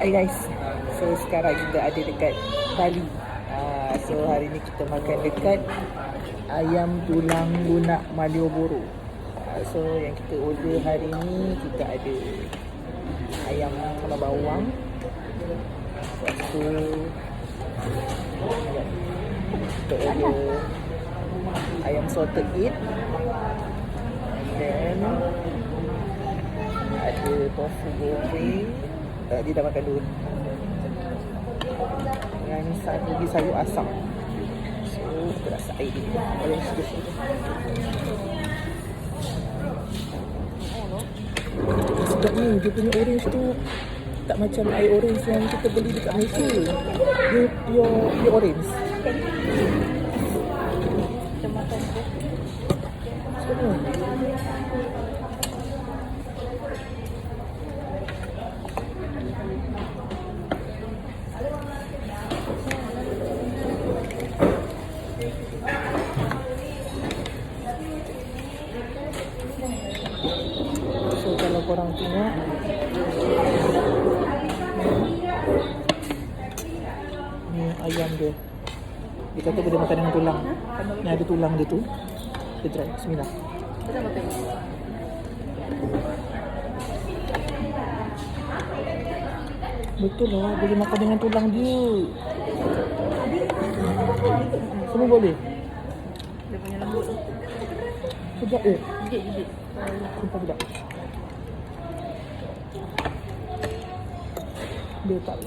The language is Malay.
Hai guys, so sekarang kita ada dekat Bali. So hari ni kita makan dekat ayam tulang lunak Malioboro. So yang kita order hari ni kita ada ayam sama bawang. Lepas tu kita order ayam salted egg. And then ada tofu goreng. Dia dah makan dulu. Yang ni lagi sayur asam. So kita rasa air dia. Orange juice. Sedap ni. Dia punya orange tu tak macam air orange yang kita beli dekat Malaysia. Dia pure orange. Kita makan tu. Sedap. So kalau korang tengok ni ayam dia. Dia kata boleh makan dengan tulang. Ni ada tulang dia tu. Kita try. Bismillah. Kita makan. Betul lah, boleh makan dengan tulang dia. Semua boleh. Dia punya lembut. Sedap dia. Gigit. Sumpah sedap. Dia tak